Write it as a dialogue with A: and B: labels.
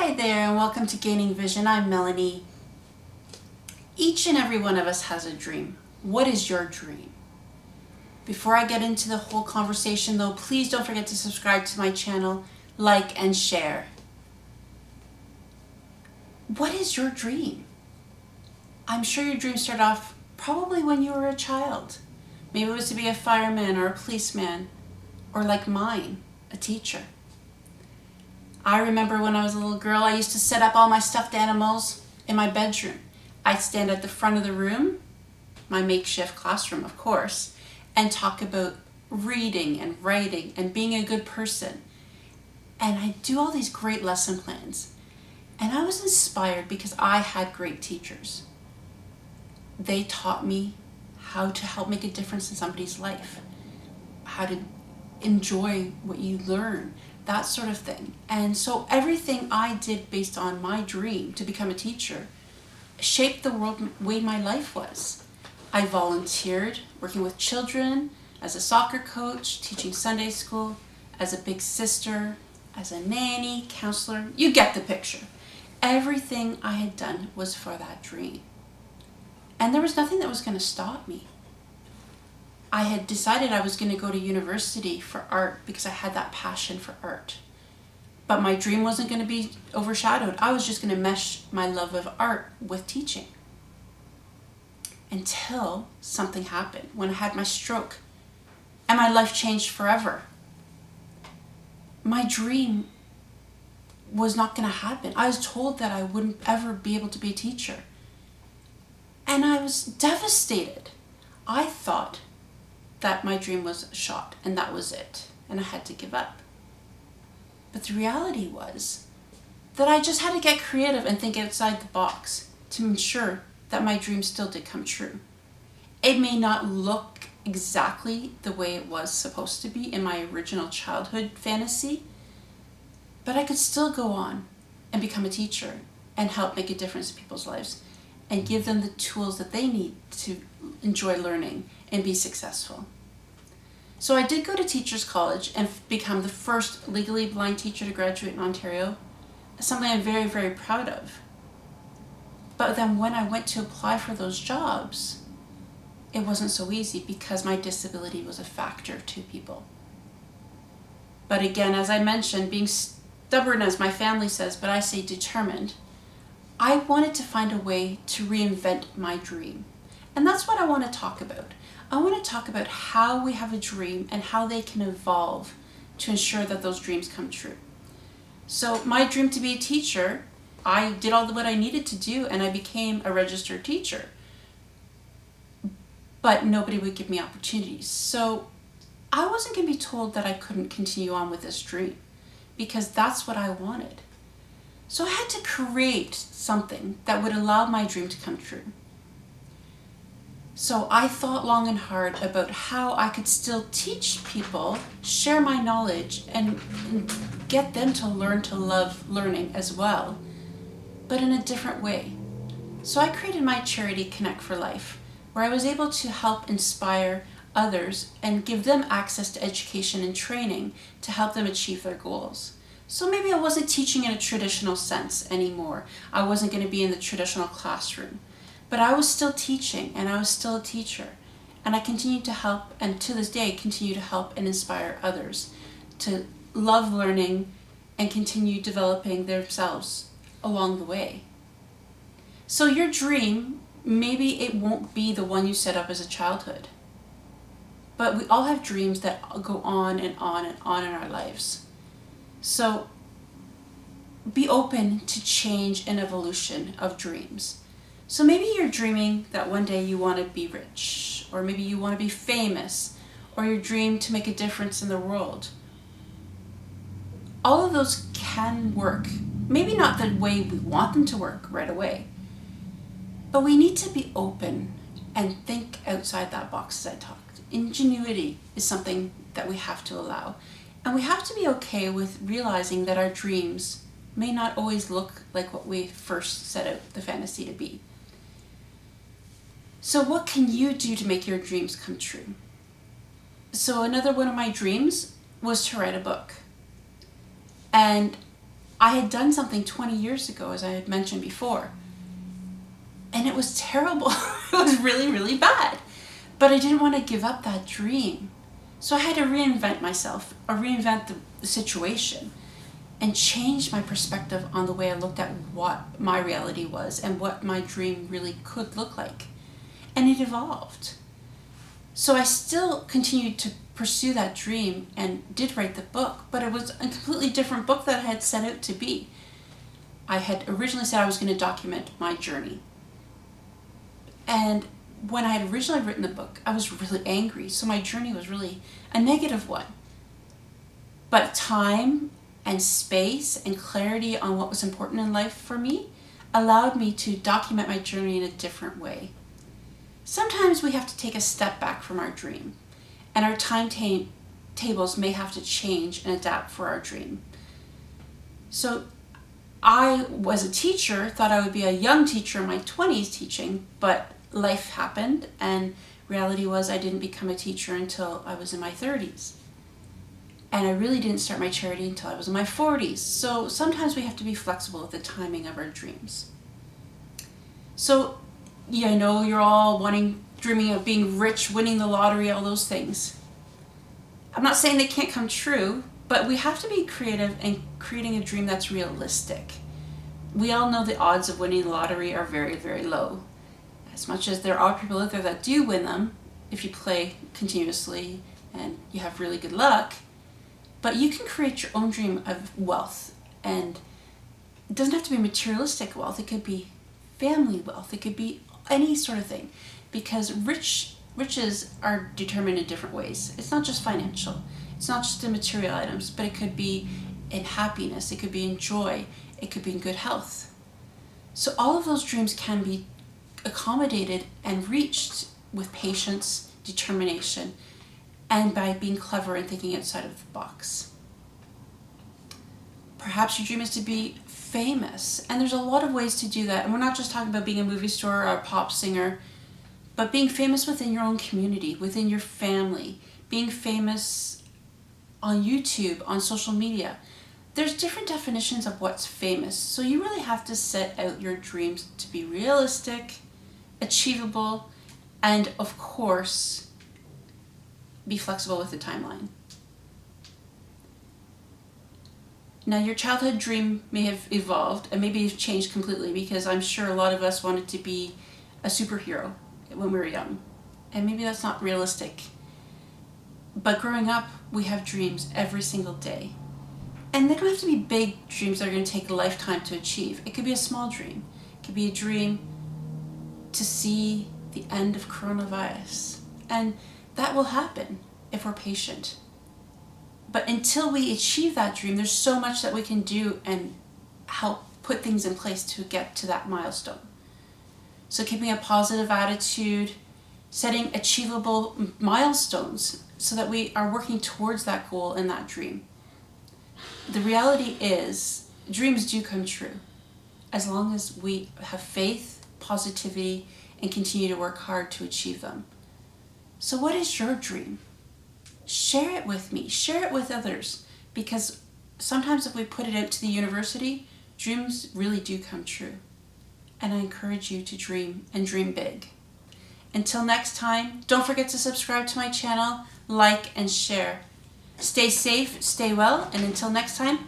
A: Hi there and welcome to Gaining Vision. I'm Melanie. Each and every one of us has a dream. What is your dream? Before I get into the whole conversation though, please don't forget to subscribe to my channel, like and share. What is your dream? I'm sure your dream started off probably when you were a child. Maybe it was to be a fireman or a policeman, or like mine, a teacher. I remember when I was a little girl, I used to set up all my stuffed animals in my bedroom. I'd stand at the front of the room, my makeshift classroom of course, and talk about reading and writing and being a good person. And I'd do all these great lesson plans. And I was inspired because I had great teachers. They taught me how to help make a difference in somebody's life, how to enjoy what you learn, that sort of thing. And so everything I did based on my dream to become a teacher shaped the way my life was. I volunteered working with children, as a soccer coach, teaching Sunday school, as a big sister, as a nanny, counselor. You get the picture. Everything I had done was for that dream. And there was nothing that was going to stop me. I had decided I was going to go to university for art because I had that passion for art. But my dream wasn't going to be overshadowed. I was just going to mesh my love of art with teaching. Until something happened when I had my stroke and my life changed forever. My dream was not going to happen. I was told that I wouldn't ever be able to be a teacher. And I was devastated. I thought that my dream was shot and that was it, and I had to give up. But the reality was that I just had to get creative and think outside the box to ensure that my dream still did come true. It may not look exactly the way it was supposed to be in my original childhood fantasy, but I could still go on and become a teacher and help make a difference in people's lives and give them the tools that they need to enjoy learning and be successful. So I did go to Teachers College and become the first legally blind teacher to graduate in Ontario, something I'm very, very proud of. But then when I went to apply for those jobs, it wasn't so easy because my disability was a factor to people. But again, as I mentioned, being stubborn as my family says, but I say determined, I wanted to find a way to reinvent my dream. And that's what I want to talk about. I want to talk about how we have a dream and how they can evolve to ensure that those dreams come true. So my dream to be a teacher, I did all what I needed to do and I became a registered teacher. But nobody would give me opportunities. So I wasn't going to be told that I couldn't continue on with this dream because that's what I wanted. So I had to create something that would allow my dream to come true. So I thought long and hard about how I could still teach people, share my knowledge, and get them to learn to love learning as well, but in a different way. So I created my charity, Connect for Life, where I was able to help inspire others and give them access to education and training to help them achieve their goals. So maybe I wasn't teaching in a traditional sense anymore. I wasn't going to be in the traditional classroom. But I was still teaching and I was still a teacher. And I continued to help and to this day continue to help and inspire others to love learning and continue developing themselves along the way. So your dream, maybe it won't be the one you set up as a childhood. But we all have dreams that go on and on and on in our lives. So be open to change and evolution of dreams. So maybe you're dreaming that one day you want to be rich, or maybe you want to be famous, or your dream to make a difference in the world. All of those can work. Maybe not the way we want them to work right away, but we need to be open and think outside that box as I talked. Ingenuity is something that we have to allow. And we have to be okay with realizing that our dreams may not always look like what we first set out the fantasy to be. So what can you do to make your dreams come true? So another one of my dreams was to write a book. And I had done something 20 years ago, as I had mentioned before, and it was terrible. It was really, really bad. But I didn't want to give up that dream. So I had to reinvent myself, or reinvent the situation, and change my perspective on the way I looked at what my reality was and what my dream really could look like. And it evolved. So I still continued to pursue that dream and did write the book, but it was a completely different book that I had set out to be. I had originally said I was going to document my journey. And when I had originally written the book, I was really angry. So my journey was really a negative one. But time and space and clarity on what was important in life for me allowed me to document my journey in a different way. Sometimes we have to take a step back from our dream, and our timetables may have to change and adapt for our dream. So I, as a teacher, thought I would be a young teacher in my 20s teaching, but life happened, and reality was I didn't become a teacher until I was in my 30s. And I really didn't start my charity until I was in my 40s. So sometimes we have to be flexible with the timing of our dreams. So yeah, I know you're all dreaming of being rich, winning the lottery, all those things. I'm not saying they can't come true, but we have to be creative and creating a dream that's realistic. We all know the odds of winning the lottery are very, very low. As much as there are people out there that do win them, if you play continuously and you have really good luck, but you can create your own dream of wealth. And it doesn't have to be materialistic wealth. It could be family wealth. It could be any sort of thing, because riches are determined in different ways. It's not just financial. It's not just in material items, but it could be in happiness. It could be in joy. It could be in good health. So all of those dreams can be accommodated and reached with patience, determination, and by being clever and thinking outside of the box. Perhaps your dream is to be famous, and there's a lot of ways to do that. And we're not just talking about being a movie star or a pop singer, but being famous within your own community, within your family, being famous on YouTube, on social media. There's different definitions of what's famous, so you really have to set out your dreams to be realistic, achievable, and of course, be flexible with the timeline. Now, your childhood dream may have evolved and maybe it's changed completely, because I'm sure a lot of us wanted to be a superhero when we were young. And maybe that's not realistic. But growing up, we have dreams every single day. And they don't have to be big dreams that are going to take a lifetime to achieve. It could be a small dream. It could be a dream to see the end of coronavirus. And that will happen if we're patient. But until we achieve that dream, there's so much that we can do and help put things in place to get to that milestone. So keeping a positive attitude, setting achievable milestones so that we are working towards that goal and that dream. The reality is, dreams do come true as long as we have faith, positivity, and continue to work hard to achieve them. So what is your dream? Share it with me, share it with others, because sometimes if we put it out to the university, dreams really do come true. And I encourage you to dream and dream big. Until next time, don't forget to subscribe to my channel, like and share. Stay safe, stay well, and until next time,